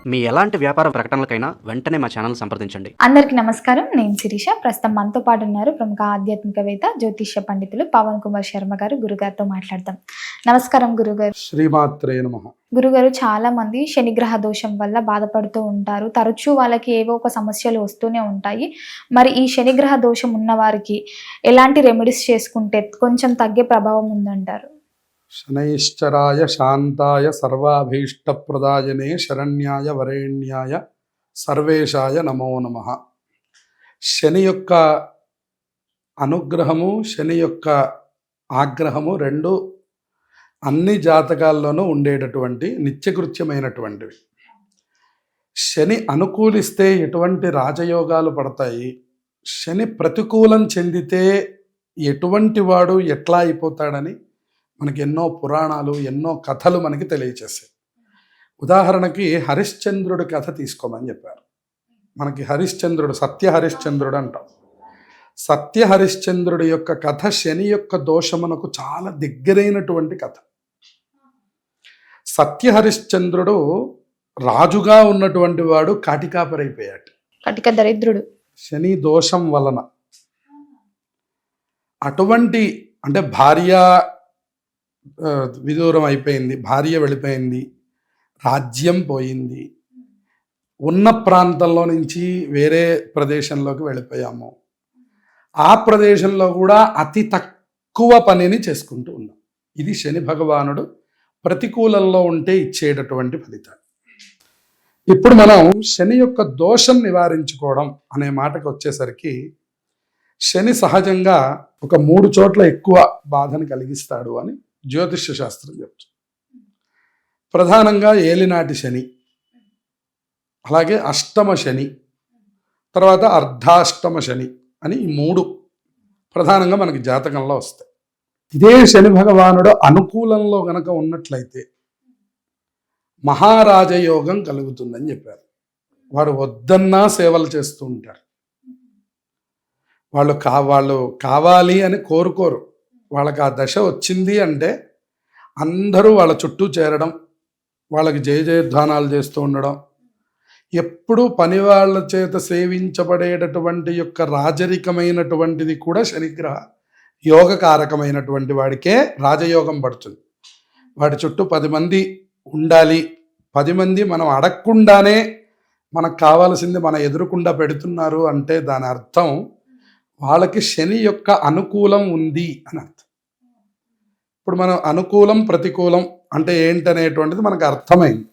మీ ఎలాంటి వ్యాపార ప్రకటనలకైనా వెంటనే మా ఛానల్ సంప్రదించండి. అందరికీ నమస్కారం. నేను శిరీష. ప్రస్తుతం మనతో పాటు ఉన్నారు ప్రముఖ ఆధ్యాత్మికవేత్త, జ్యోతిష్య పండితులు పవన్ కుమార్ శర్మ గారు. గురుగారితో మాట్లాడదాం. నమస్కారం గురుగారు. శ్రీమాత్రే నమః. గురుగారు, చాలా మంది శనిగ్రహ దోషం వల్ల బాధపడుతూ ఉంటారు. తరచూ వాళ్ళకి ఏవో ఒక సమస్యలు వస్తూనే ఉంటాయి. మరి ఈ శనిగ్రహ దోషం ఉన్న వారికి ఎలాంటి రెమెడీస్ చేసుకుంటే కొంచెం తగ్గే ప్రభావం ఉందంటారు? శనైశ్చరాయ శాంతాయ సర్వాభీష్టప్రదాయనే శరణ్యాయ వరేణ్యాయ సర్వేశాయ నమో నమః. శని యొక్క అనుగ్రహము, శని యొక్క ఆగ్రహము రెండు అన్ని జాతకాల్లోనూ ఉండేటటువంటి నిత్యకృత్యమైనటువంటివి. శని అనుకూలిస్తే ఎటువంటి రాజయోగాలు పడతాయి, శని ప్రతికూలం చెందితే ఎటువంటి వాడు ఎట్లా అయిపోతాడని మనకి ఎన్నో పురాణాలు, ఎన్నో కథలు మనకి తెలియచేస్తాయి. ఉదాహరణకి హరిశ్చంద్రుడి కథ తీసుకోమని చెప్పారు. మనకి హరిశ్చంద్రుడు, సత్య హరిశ్చంద్రుడు అంటాం. సత్య హరిశ్చంద్రుడి యొక్క కథ శని యొక్క దోషమునకు చాలా దగ్గరైనటువంటి కథ. సత్య హరిశ్చంద్రుడు రాజుగా ఉన్నటువంటి వాడు కాటికాపరైపోయాడు, కటిక దరిద్రుడు, శని దోషం వలన. అటువంటి అంటే భార్య విదూరం అయిపోయింది, భార్య వెళ్ళిపోయింది, రాజ్యం పోయింది, ఉన్న ప్రాంతంలో నుంచి వేరే ప్రదేశంలోకి వెళ్ళిపోయాము. ఆ ప్రదేశంలో కూడా అతి తక్కువ పనిని చేసుకుంటూ ఉన్నాం. ఇది శని భగవానుడు ప్రతికూలంలో ఉంటే ఇచ్చేటటువంటి ఫలితాలు. ఇప్పుడు మనం శని యొక్క దోషం నివారించుకోవడం అనే మాటకు వచ్చేసరికి, శని సహజంగా ఒక 3 చోట్ల ఎక్కువ బాధను కలిగిస్తాడు అని జ్యోతిష్య శాస్త్రం చెప్తుంది. ప్రధానంగా ఏలినాటి శని, అలాగే అష్టమ శని, తర్వాత అర్ధాష్టమ శని అని ఈ 3 ప్రధానంగా మనకి జాతకంలో వస్తాయి. ఇదే శని భగవానుడు అనుకూలంలో గనక ఉన్నట్లయితే మహారాజయోగం కలుగుతుందని చెప్పారు. వాడు వద్దన్నా సేవలు చేస్తూ ఉంటారు. వాళ్ళు కావాలి అని కోరుకోరు. వాళ్ళకి ఆ దశ వచ్చింది అంటే అందరూ వాళ్ళ చుట్టూ చేరడం, వాళ్ళకి జయజయధ్వానాలు చేస్తూ ఉండడం, ఎప్పుడూ పని వాళ్ళ చేత సేవించబడేటటువంటి యొక్క రాజరికమైనటువంటిది కూడా శనిగ్రహ యోగకారకమైనటువంటి వాడికే రాజయోగం పడుతుంది. వాడి చుట్టూ 10 మంది ఉండాలి, 10 మంది మనం అడగకుండానే మనకు కావాల్సింది మన ఎదురుకుండా పెడుతున్నారు అంటే దాని అర్థం వాళ్ళకి శని యొక్క అనుకూలం ఉంది అని అర్థం. ఇప్పుడు మనం అనుకూలం ప్రతికూలం అంటే ఏంటనేటువంటిది మనకు అర్థమైంది.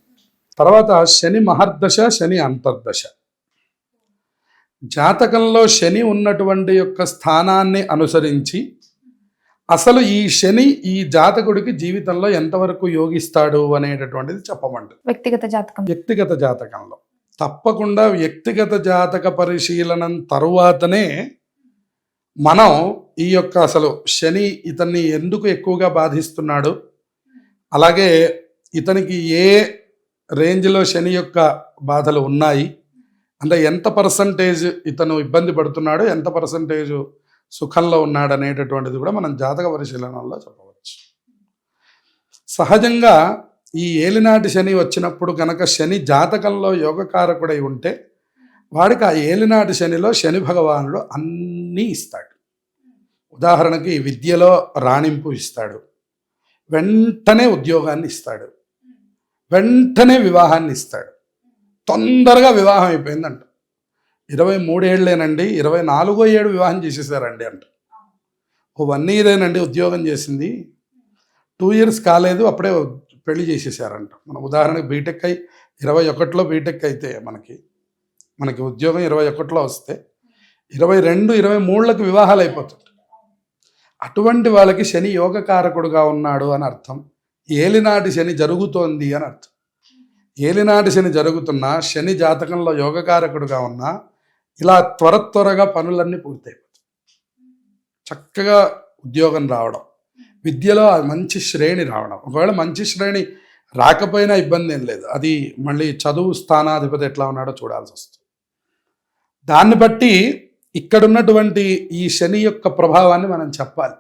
తర్వాత శని మహర్దశ, శని అంతర్దశ. జాతకంలో శని ఉన్నటువంటి యొక్క స్థానాన్ని అనుసరించి అసలు ఈ శని ఈ జాతకుడికి జీవితంలో ఎంతవరకు యోగిస్తాడు అనేటటువంటిది చెప్పమంటారు. వ్యక్తిగత జాతకంలో తప్పకుండా వ్యక్తిగత జాతక పరిశీలన తరువాతనే మనం ఈ యొక్క అసలు శని ఇతన్ని ఎందుకు ఎక్కువగా బాధిస్తున్నాడు, అలాగే ఇతనికి ఏ రేంజ్లో శని యొక్క బాధలు ఉన్నాయి, అంటే ఎంత పర్సంటేజ్ ఇతను ఇబ్బంది పడుతున్నాడు, ఎంత పర్సంటేజ్ సుఖంలో ఉన్నాడు అనేటటువంటిది కూడా మనం జాతక పరిశీలనలో చెప్పవచ్చు. సహజంగా ఈ ఏలినాటి శని వచ్చినప్పుడు కనుక శని జాతకంలో యోగకారకుడై ఉంటే వాడికి ఆ ఏలినాటి శనిలో శని భగవానుడు అన్నీ ఇస్తాడు. ఉదాహరణకి విద్యలో రాణింపు ఇస్తాడు, వెంటనే ఉద్యోగాన్ని ఇస్తాడు, వెంటనే వివాహాన్ని ఇస్తాడు. తొందరగా వివాహం అయిపోయిందంట. 23 ఏళ్ళేనండి, 24వ ఏడు వివాహం చేసేసారండి అంట. 1 ఇయరేనండి ఉద్యోగం చేసింది, 2 ఇయర్స్ కాలేదు అప్పుడే పెళ్లి చేసేసారంట. మన ఉదాహరణకి బీటెక్ అయి 21లో బీటెక్ అయితే మనకి ఉద్యోగం 21లో వస్తే 22, 23లకు వివాహాలు అయిపోతుంది. అటువంటి వాళ్ళకి శని యోగకారకుడుగా ఉన్నాడు అని అర్థం. ఏలినాటి శని జరుగుతోంది అని అర్థం. ఏలినాటి శని జరుగుతున్నా శని జాతకంలో యోగకారకుడుగా ఉన్నా ఇలా త్వరగా పనులన్నీ పూర్తయిపోతాయి. చక్కగా ఉద్యోగం రావడం, విద్యలో మంచి శ్రేణి రావడం. ఒకవేళ మంచి శ్రేణి రాకపోయినా ఇబ్బంది ఏం లేదు, అది మళ్ళీ చదువు స్థానాధిపతి ఎట్లా ఉన్నాడో చూడాల్సి వస్తుంది. దాన్ని బట్టి ఇక్కడున్నటువంటి ఈ శని యొక్క ప్రభావాన్ని మనం చెప్పాలి.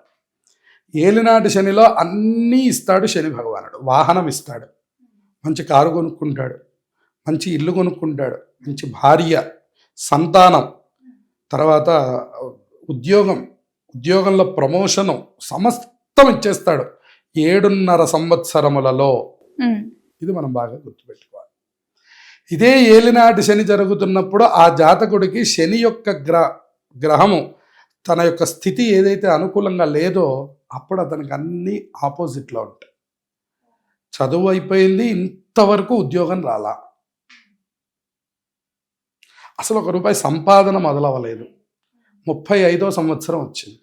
ఏలినాటి శనిలో అన్నీ ఇస్తాడు శని భగవానుడు. వాహనం ఇస్తాడు, మంచి కారు కొనుక్కుంటాడు, మంచి ఇల్లు కొనుక్కుంటాడు, మంచి భార్య, సంతానం, తర్వాత ఉద్యోగంలో ప్రమోషను, సమస్తం ఇచ్చేస్తాడు 7.5 సంవత్సరములలో. ఇది మనం బాగా గుర్తుపెట్టుకోవాలి. ఇదే ఏలినాటి శని జరుగుతున్నప్పుడు ఆ జాతకుడికి శని యొక్క గ్రహము తన యొక్క స్థితి ఏదైతే అనుకూలంగా లేదో అప్పుడు అతనికి అన్నీ ఆపోజిట్లో ఉంటాయి. చదువు అయిపోయింది, ఇంతవరకు ఉద్యోగం రాలా, అసలు ₹1 సంపాదన మొదలవ్వలేదు, 35వ సంవత్సరం వచ్చింది,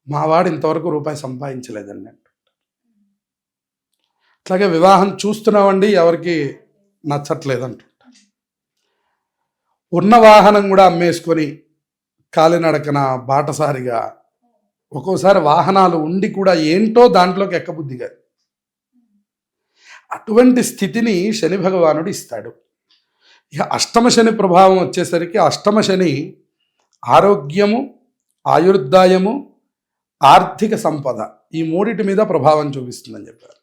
మావాడు ఇంతవరకు రూపాయి సంపాదించలేదండి అంట. అట్లాగే వివాహం చూస్తున్నామండి, ఎవరికి నచ్చట్లేదు అంటుంటారు. ఉన్న వాహనం కూడా అమ్మేసుకొని కాలినడకన బాటసారిగా, ఒక్కోసారి వాహనాలు ఉండి కూడా ఏంటో దాంట్లోకి ఎక్కబుద్దిగా, అటువంటి స్థితిని శని భగవానుడు ఇస్తాడు. ఇక అష్టమ శని ప్రభావం వచ్చేసరికి అష్టమ శని ఆరోగ్యము, ఆయుర్దాయము, ఆర్థిక సంపద ఈ మూడిటి మీద ప్రభావం చూపిస్తుందని చెప్పారు.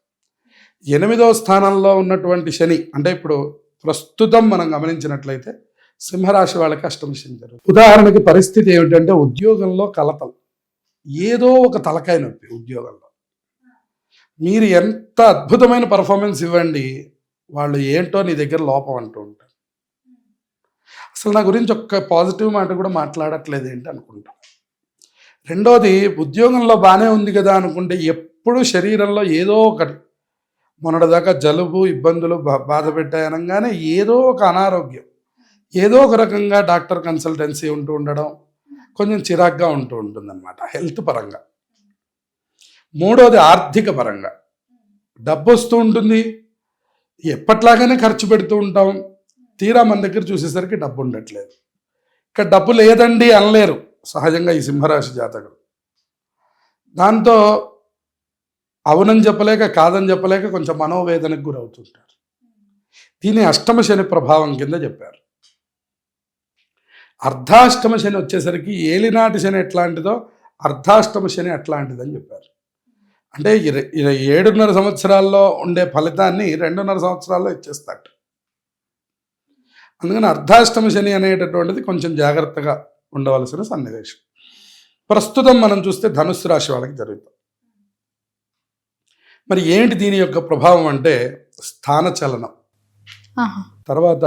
8వ స్థానంలో ఉన్నటువంటి శని అంటే ఇప్పుడు ప్రస్తుతం మనం గమనించినట్లయితే సింహరాశి వాళ్ళకి అష్టమ శని జరుగుతుంది. ఉదాహరణకి పరిస్థితి ఏమిటంటే ఉద్యోగంలో కలతలు, ఏదో ఒక తలకాయ నొప్పి ఉద్యోగంలో. మీరు ఎంత అద్భుతమైన పర్ఫార్మెన్స్ ఇవ్వండి, వాళ్ళు ఏంటో నీ దగ్గర లోపం అంటూ ఉంటారు. అసలు నా గురించి ఒక్క పాజిటివ్ మాట కూడా మాట్లాడట్లేదు ఏంటి అనుకుంటాను. రెండోది, ఉద్యోగంలో బాగానే ఉంది కదా అనుకుంటే ఎప్పుడు శరీరంలో ఏదో ఒకటి, మొన్నటిదాకా జలుబు ఇబ్బందులు బాధ పెట్టాయి అనగానే ఏదో ఒక అనారోగ్యం, ఏదో ఒక రకంగా డాక్టర్ కన్సల్టెన్సీ ఉంటూ ఉండడం కొంచెం చిరాగ్గా ఉంటూ ఉంటుందన్నమాట హెల్త్ పరంగా. మూడోది ఆర్థిక పరంగా, డబ్బు వస్తూ ఉంటుంది, ఎప్పట్లాగానే ఖర్చు పెడుతూ ఉంటాం, తీరా మన దగ్గర చూసేసరికి డబ్బు ఉండట్లేదు. ఇక్కడ డబ్బు లేదండి అనలేరు సహజంగా ఈ సింహరాశి జాతకులు. దాంతో అవునని చెప్పలేక కాదని చెప్పలేక కొంచెం మనోవేదనకు గురవుతుంటారు. దీన్ని అష్టమ శని ప్రభావం కింద చెప్పారు. అర్ధాష్టమ శని వచ్చేసరికి ఏలినాటి శని ఎట్లాంటిదో అర్ధాష్టమ శని అట్లాంటిదని చెప్పారు. అంటే 7.5 సంవత్సరాల్లో ఉండే ఫలితాన్ని 2.5 సంవత్సరాల్లో ఇచ్చేస్తాడు. అందుకని అర్ధాష్టమ శని అనేటటువంటిది కొంచెం జాగ్రత్తగా ఉండవలసిన సన్నివేశం. ప్రస్తుతం మనం చూస్తే ధనుస్సు రాశి వాళ్ళకి జరుగుతుంది. మరి ఏంటి దీని యొక్క ప్రభావం అంటే స్థాన చలనం, తర్వాత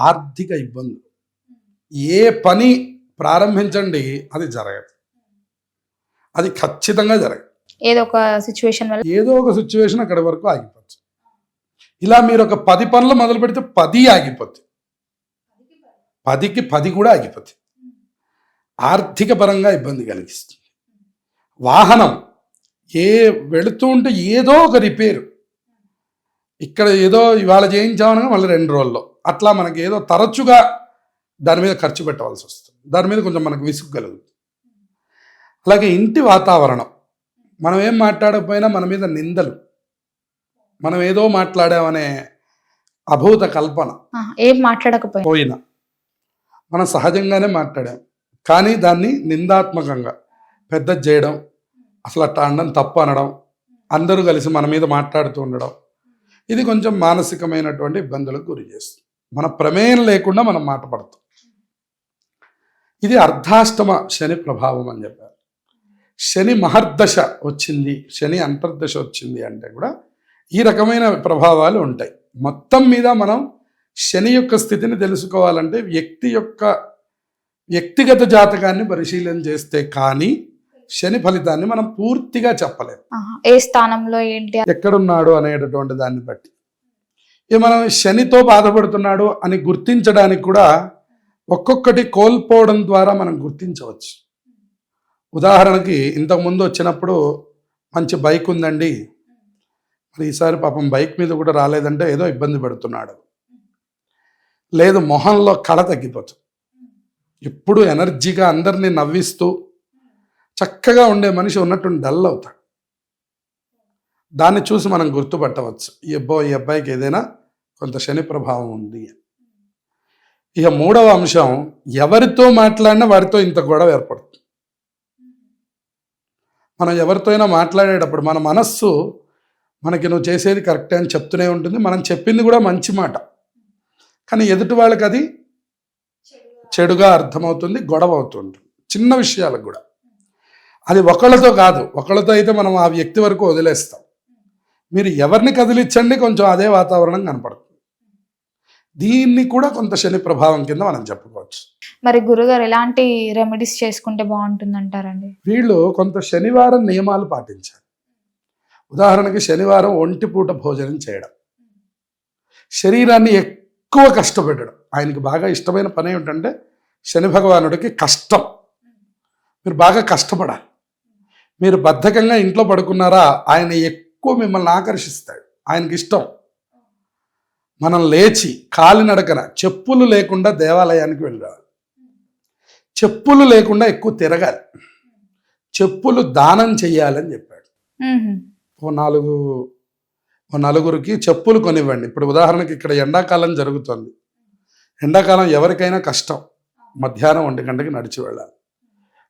ఆర్థిక ఇబ్బందులు. ఏ పని ప్రారంభించండి అది జరగదు, అది ఖచ్చితంగా జరగదు. ఏదో ఒక సిచ్యువేషన్ అక్కడి వరకు ఆగిపోవచ్చు. ఇలా మీరు ఒక 10 పనులు మొదలు పెడితే 10 ఆగిపోతాయి, 10కి 10 కూడా ఆగిపోతాయి. ఆర్థిక పరంగా ఇబ్బంది కలిగిస్తుంది. వాహనం వెళుతూ ఉంటే ఏదో ఒక రిపేరు, ఇక్కడ ఏదో ఇవాళ చేయించామనగా మళ్ళీ 2 రోజుల్లో, అట్లా మనకి ఏదో తరచుగా దాని మీద ఖర్చు పెట్టవలసి వస్తుంది. దాని మీద కొంచెం మనకు విసుగు కలుగుతుంది. అలాగే ఇంటి వాతావరణం, మనం ఏం మాట్లాడకపోయినా మన మీద నిందలు, మనం ఏదో మాట్లాడామనే అభూత కల్పన, ఏం మాట్లాడకపోయినా మనం సహజంగానే మాట్లాడాం కానీ దాన్ని నిందాత్మకంగా పెద్ద చేయడం, అసలు అట్లా అనడం తప్పు అనడం, అందరూ కలిసి మన మీద మాట్లాడుతూ ఉండడం, ఇది కొంచెం మానసికమైనటువంటి ఇబ్బందులకు గురి చేస్తుంది. మన ప్రమేయం లేకుండా మనం మాట పడతాం. ఇది అర్ధాష్టమ శని ప్రభావం అని చెప్పారు. శని మహర్దశ వచ్చింది, శని అంతర్దశ వచ్చింది అంటే కూడా ఈ రకమైన ప్రభావాలు ఉంటాయి. మొత్తం మీద మనం శని యొక్క స్థితిని తెలుసుకోవాలంటే వ్యక్తిగత జాతకాన్ని పరిశీలన చేస్తే కానీ శని ఫలితాన్ని మనం పూర్తిగా చెప్పలేము. ఏ స్థానంలో ఏంటి, ఎక్కడున్నాడు అనేటటువంటి దాన్ని బట్టి మనం శనితో బాధపడుతున్నాడు అని గుర్తించడానికి కూడా ఒక్కొక్కటి కోల్పోవడం ద్వారా మనం గుర్తించవచ్చు. ఉదాహరణకి ఇంతకుముందు వచ్చినప్పుడు మంచి బైక్ ఉందండి, మరి ఈసారి పాపం బైక్ మీద కూడా రాలేదంటే ఏదో ఇబ్బంది పెడుతున్నాడు. లేదు, మొహంలో కళ తగ్గిపోతుంది, ఎప్పుడు ఎనర్జీగా అందరినీ నవ్విస్తూ చక్కగా ఉండే మనిషి ఉన్నట్టు డల్ అవుతాడు. దాన్ని చూసి మనం గుర్తుపట్టవచ్చు ఈ అబ్బాయికి ఏదైనా కొంత శని ప్రభావం ఉంది. ఇక మూడవ అంశం, ఎవరితో మాట్లాడినా వారితో ఇంత గొడవ ఏర్పడుతుంది. మనం ఎవరితో అయినా మాట్లాడేటప్పుడు మన మనస్సు మనకి నువ్వు చేసేది కరెక్టే అని చెప్తూనే ఉంటుంది, మనం చెప్పింది కూడా మంచి మాట, కానీ ఎదుటి వాళ్ళకి అది చెడుగా అర్థమవుతుంది, గొడవ అవుతుంది చిన్న విషయాలకు కూడా. అది ఒకళ్ళతో కాదు, ఒకళ్ళతో అయితే మనం ఆ వ్యక్తి వరకు వదిలేస్తాం. మీరు ఎవరిని కదిలించండి కొంచెం అదే వాతావరణం కనపడుతుంది. దీన్ని కూడా కొంత శని ప్రభావం కింద మనం చెప్పుకోవచ్చు. మరి గురుగారు ఎలాంటి రెమెడీస్ చేసుకుంటే బాగుంటుంది అంటారండి? వీళ్ళు కొంత శనివారం నియమాలు పాటించాలి. ఉదాహరణకి శనివారం ఒంటిపూట భోజనం చేయడం, శరీరాన్ని ఎక్కువ కష్టపెట్టడం. ఆయనకి బాగా ఇష్టమైన పని ఏమిటంటే శని భగవానుడికి కష్టం. మీరు బాగా కష్టపడాలి. మీరు బద్ధకంగా ఇంట్లో పడుకున్నారా, ఆయన ఎక్కువ మిమ్మల్ని ఆకర్షిస్తాడు. ఆయనకి ఇష్టం మనం లేచి కాలినడకన చెప్పులు లేకుండా దేవాలయానికి వెళ్ళాలి. చెప్పులు లేకుండా ఎక్కువ తిరగాలి. చెప్పులు దానం చెయ్యాలని చెప్పాడు. ఓ నలుగురికి చెప్పులు కొనివ్వండి. ఇప్పుడు ఉదాహరణకి ఇక్కడ ఎండాకాలం జరుగుతుంది. ఎండాకాలం ఎవరికైనా కష్టం. మధ్యాహ్నం 1 గంటకి నడిచి వెళ్ళాలి.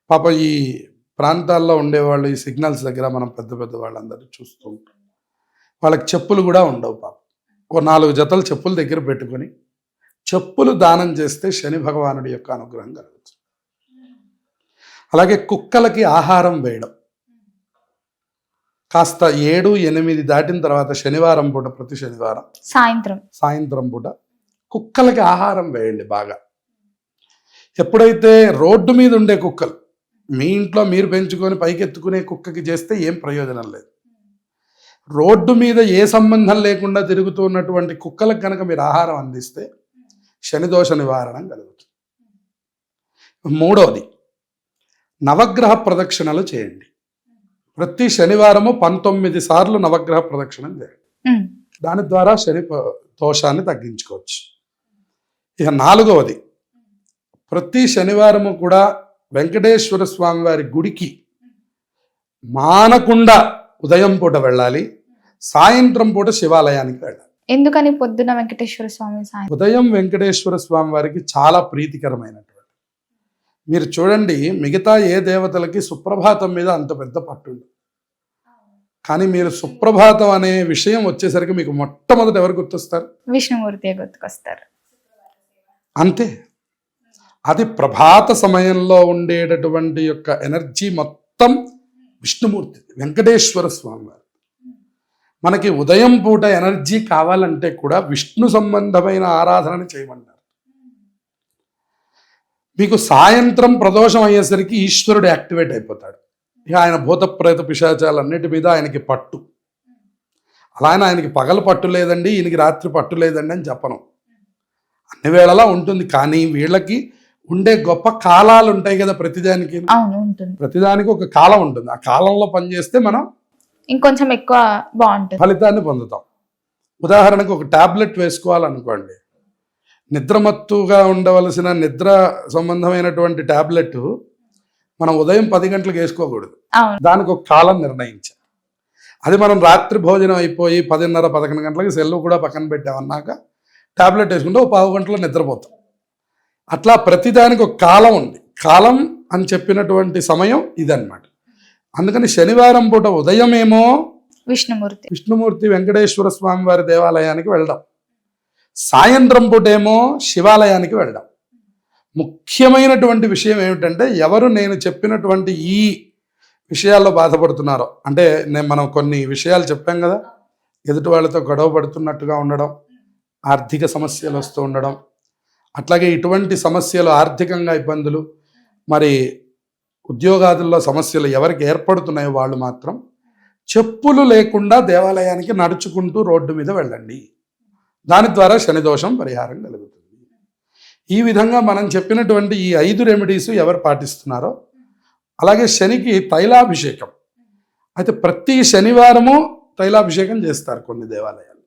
పాప ఈ ప్రాంతాల్లో ఉండేవాళ్ళు ఈ సిగ్నల్స్ దగ్గర మనం పెద్ద పెద్ద వాళ్ళందరూ చూస్తూ ఉంటాం. వాళ్ళకి చెప్పులు కూడా ఉండవు. పాప ఓ 4 జతలు చెప్పులు దగ్గర పెట్టుకొని చెప్పులు దానం చేస్తే శని భగవానుడి యొక్క అనుగ్రహం కలుగుతుంది. అలాగే కుక్కలకి ఆహారం వేయడం. కాస్త 7, 8 దాటిన తర్వాత శనివారం పూట, ప్రతి శనివారం సాయంత్రం పూట కుక్కలకి ఆహారం వేయండి బాగా. ఎప్పుడైతే రోడ్డు మీద ఉండే కుక్కలు, మీ ఇంట్లో మీరు పెంచుకొని పైకెత్తుకునే కుక్కకి చేస్తే ఏం ప్రయోజనం లేదు. రోడ్డు మీద ఏ సంబంధం లేకుండా తిరుగుతూ ఉన్నటువంటి కుక్కలకు కనుక మీరు ఆహారం అందిస్తే శనిదోష నివారణం కలుగుతుంది. 3వది, నవగ్రహ ప్రదక్షిణలు చేయండి. ప్రతి శనివారము 19 సార్లు నవగ్రహ ప్రదక్షిణం చేయండి. దాని ద్వారా శని దోషాన్ని తగ్గించుకోవచ్చు. ఇక 4వది, ప్రతి శనివారము కూడా వెంకటేశ్వర స్వామి వారి గుడికి మానకుండా ఉదయం పూట వెళ్ళాలి, సాయంత్రం పూట శివాలయానికి వెళ్ళాలి. ఎందుకని పొద్దున వెంకటేశ్వర స్వామి, ఉదయం వెంకటేశ్వర స్వామి వారికి చాలా ప్రీతికరమైనటువంటి. మీరు చూడండి, మిగతా ఏ దేవతలకి సుప్రభాతం మీద అంత పెద్ద పట్టుండు, కానీ మీరు సుప్రభాతం అనే విషయం వచ్చేసరికి మీకు మొట్టమొదట ఎవరు గుర్తొస్తారు? విష్ణుమూర్తి గుర్తుకొస్తారు. అంతే. అది ప్రభాత సమయంలో ఉండేటటువంటి యొక్క ఎనర్జీ మొత్తం విష్ణుమూర్తి, వెంకటేశ్వర స్వామి వారు. మనకి ఉదయం పూట ఎనర్జీ కావాలంటే కూడా విష్ణు సంబంధమైన ఆరాధనని చేయమంటారు. మీకు సాయంత్రం ప్రదోషం అయ్యేసరికి ఈశ్వరుడు యాక్టివేట్ అయిపోతాడు. ఇక ఆయన భూత ప్రేత పిశాచాలన్నిటి మీద ఆయనకి పట్టు. అలా ఆయనకి పగలు పట్టు లేదండి, ఈయనకి రాత్రి పట్టు లేదండి అని చెప్పను. అన్ని వేళలా ఉంటుంది. కానీ వీళ్ళకి ఉండే గొప్ప కాలాలు ఉంటాయి కదా, ప్రతిదానికి ఒక కాలం ఉంటుంది. ఆ కాలంలో పనిచేస్తే మనం ఇంకొంచెం ఎక్కువ బాగుంటుంది, ఫలితాన్ని పొందుతాం. ఉదాహరణకు ఒక టాబ్లెట్ వేసుకోవాలనుకోండి, నిద్రమత్తుగా ఉండవలసిన నిద్ర సంబంధమైనటువంటి టాబ్లెట్ మనం ఉదయం 10 గంటలకు వేసుకోకూడదు. దానికి ఒక కాలం నిర్ణయించాం. అది మనం రాత్రి భోజనం అయిపోయి 10:30, 11 గంటలకు సెల్లు కూడా పక్కన పెట్టామన్నాక టాబ్లెట్ వేసుకుంటే ఒక 15 గంటలో నిద్రపోతాం. అట్లా ప్రతిదానికి ఒక కాలం ఉంది. కాలం అని చెప్పినటువంటి సమయం ఇదన్నమాట. అందుకని శనివారం పూట ఉదయమేమో విష్ణుమూర్తి వెంకటేశ్వర స్వామి వారి దేవాలయానికి వెళ్ళడం, సాయంత్రం పూట ఏమో శివాలయానికి వెళ్ళడం. ముఖ్యమైనటువంటి విషయం ఏమిటంటే, ఎవరు నేను చెప్పినటువంటి ఈ విషయాల్లో బాధపడుతున్నారో, అంటే మనం కొన్ని విషయాలు చెప్పాం కదా, ఎదుటి వాళ్ళతో గొడవ పడుతున్నట్టుగా ఉండడం, ఆర్థిక సమస్యలు వస్తూ ఉండడం, అట్లాగే ఇటువంటి సమస్యలు, ఆర్థికంగా ఇబ్బందులు, మరి ఉద్యోగాదుల్లో సమస్యలు ఎవరికి ఏర్పడుతున్నాయో వాళ్ళు మాత్రం చెప్పులు లేకుండా దేవాలయానికి నడుచుకుంటూ రోడ్డు మీద వెళ్ళండి. దాని ద్వారా శనిదోషం పరిహారం కలుగుతుంది. ఈ విధంగా మనం చెప్పినటువంటి ఈ 5 రెమెడీస్ ఎవరు పాటిస్తున్నారో, అలాగే శనికి తైలాభిషేకం. అయితే ప్రతి శనివారము తైలాభిషేకం చేస్తారు కొన్ని దేవాలయాలు.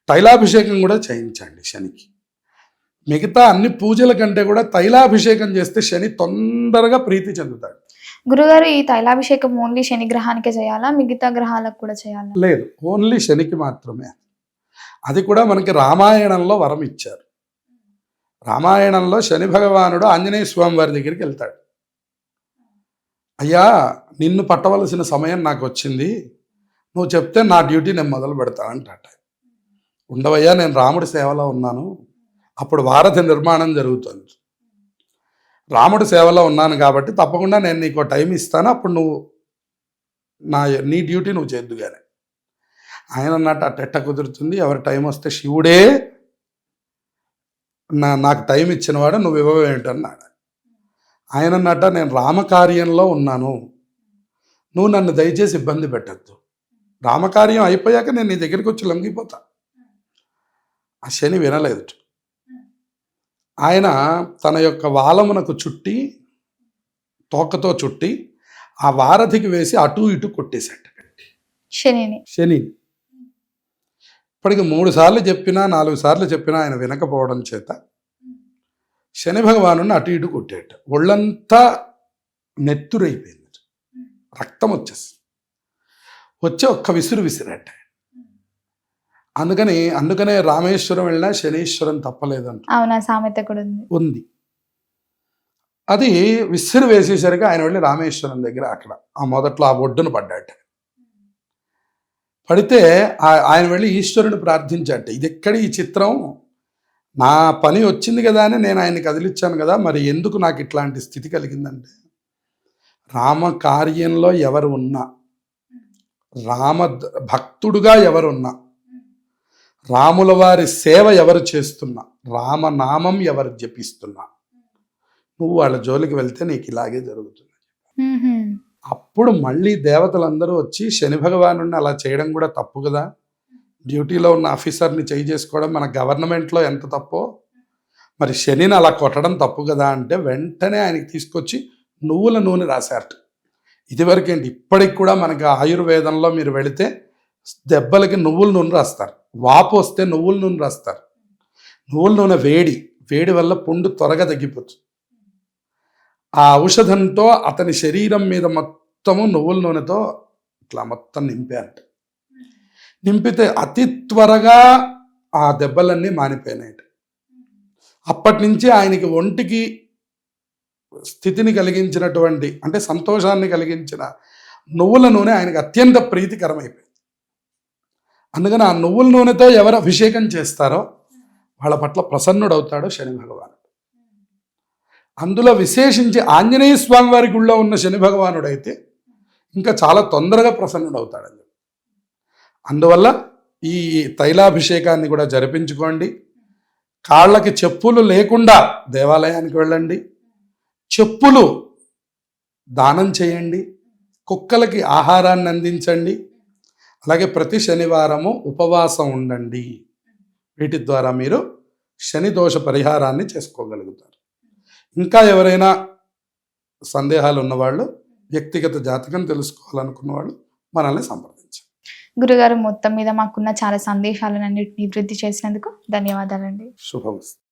తైలాభిషేకం కూడా చేయించండి శనికి. మిగతా అన్ని పూజల కంటే కూడా తైలాభిషేకం చేస్తే శని తొందరగా ప్రీతి చెందుతాడు. గురుగారు, ఈ తైలాభిషేకం ఓన్లీ శని గ్రహానికే చేయాలా, మిగతా గ్రహాలకు కూడా చేయాలా? లేదు, ఓన్లీ శనికి మాత్రమే. అది కూడా మనకి రామాయణంలో వరం ఇచ్చారు. రామాయణంలో శని భగవానుడు ఆంజనేయ స్వామి వారి దగ్గరికి వెళ్తాడు. అయ్యా, నిన్ను పట్టవలసిన సమయం నాకు వచ్చింది, నువ్వు చెప్తే నా డ్యూటీ నేను మొదలు పెడతానంటాట. ఉండవయ్యా, నేను రాముడి సేవలో ఉన్నాను, అప్పుడు వారధి నిర్మాణం జరుగుతుంది, రాముడి సేవలో ఉన్నాను కాబట్టి తప్పకుండా నేను నీకు టైం ఇస్తాను, అప్పుడు నువ్వు నీ డ్యూటీ నువ్వు చేద్దు కానీ. ఆయన అన్నట్టు అట్టెట్ట కుదురుతుంది, ఎవరి టైం వస్తే శివుడే నాకు టైం ఇచ్చినవాడు, నువ్వు ఇవ్వవేంటన్నాడు. ఆయన అన్నట్ట నేను రామకార్యంలో ఉన్నాను, నువ్వు నన్ను దయచేసి ఇబ్బంది పెట్టద్దు, రామకార్యం అయిపోయాక నేను నీ దగ్గరికి వచ్చి లొంగిపోతా. ఆ శని వినలేదు. ఆయన తన యొక్క వాలమునకు చుట్టి, తోకతో చుట్టి ఆ వారధికి వేసి అటు ఇటు కొట్టేశాడు శని. ఇప్పటికి 3 సార్లు చెప్పినా 4 సార్లు చెప్పినా ఆయన వినకపోవడం చేత శని భగవాను అటు ఇటు కొట్టాడు. ఒళ్ళంతా నెత్తురైపోయింది, రక్తం వచ్చి ఒక్క విసిరాట. అందుకనే రామేశ్వరం వెళ్ళినా శనీశ్వరం తప్పలేదంట. అవునా, సామెత కూడా ఉంది. అది విసిరి వేసేసరికి ఆయన వెళ్ళి రామేశ్వరం దగ్గర అక్కడ ఆ మొదట్లో ఆ ఒడ్డును పడ్డాట. పడితే ఆయన వెళ్ళి ఈశ్వరుని ప్రార్థించాట. ఇది ఎక్కడి ఈ చిత్రం, నా పని వచ్చింది కదా అని నేను ఆయన్ని కదిలిచ్చాను కదా, మరి ఎందుకు నాకు ఇట్లాంటి స్థితి కలిగిందంటే, రామ కార్యంలో ఎవరు ఉన్నా, రామ భక్తుడుగా ఎవరున్నా, రాముల వారి సేవ ఎవరు చేస్తున్నా, రామనామం ఎవరు జపిస్తున్నా, నువ్వు వాళ్ళ జోలికి వెళ్తే నీకు ఇలాగే జరుగుతుంది. అప్పుడు మళ్ళీ దేవతలందరూ వచ్చి శని భగవాను అలా చేయడం కూడా తప్పు కదా, డ్యూటీలో ఉన్న ఆఫీసర్ని చేయి చేసుకోవడం మన గవర్నమెంట్లో ఎంత తప్పో, మరి శనిని అలా కొట్టడం తప్పు కదా అంటే వెంటనే ఆయనకి తీసుకొచ్చి నువ్వుల నూనె రాశారట. ఇదివరకేంటి, ఇప్పటికి కూడా మనకి ఆయుర్వేదంలో మీరు వెళితే దెబ్బలకి నువ్వుల నూనె రాస్తారు, వాపు వస్తే నువ్వుల నూనె రాస్తారు. నువ్వుల నూనె వేడి వల్ల పుండు త్వరగా తగ్గిపోతుంది. ఆ ఔషధంతో అతని శరీరం మీద మొత్తము నువ్వుల నూనెతో ఇట్లా మొత్తం నింపారట. నింపితే అతి త్వరగా ఆ దెబ్బలన్నీ మానిపోయినాయట. అప్పటి నుంచి ఆయనకి ఒంటికి స్థితిని కలిగించినటువంటి, అంటే సంతోషాన్ని కలిగించిన నువ్వుల నూనె ఆయనకి అత్యంత ప్రీతికరమైపోయింది. అందుకని ఆ నువ్వుల నూనెతో ఎవరు అభిషేకం చేస్తారో వాళ్ళ పట్ల ప్రసన్నుడవుతాడు శని భగవానుడు. అందులో విశేషించి ఆంజనేయ స్వామి వారి గుళ్ళో ఉన్న శని భగవానుడైతే ఇంకా చాలా తొందరగా ప్రసన్నుడవుతాడని. అందువల్ల ఈ తైలాభిషేకాన్ని కూడా జరిపించుకోండి. కాళ్ళకి చెప్పులు లేకుండా దేవాలయానికి వెళ్ళండి, చెప్పులు దానం చేయండి, కుక్కలకి ఆహారాన్ని అందించండి, అలాగే ప్రతి శనివారము ఉపవాసం ఉండండి. వీటి ద్వారా మీరు శని దోష పరిహారాన్ని చేసుకోగలుగుతారు. ఇంకా ఎవరైనా సందేహాలు ఉన్నవాళ్ళు, వ్యక్తిగత జాతకం తెలుసుకోవాలనుకున్న వాళ్ళు మనల్ని సంప్రదించండి. గురుగారు, మొత్తం మీద మాకున్న చాలా సందేశాలను అన్నిటిని వృద్ధి చేసినందుకు ధన్యవాదాలండి. శుభమస్తు.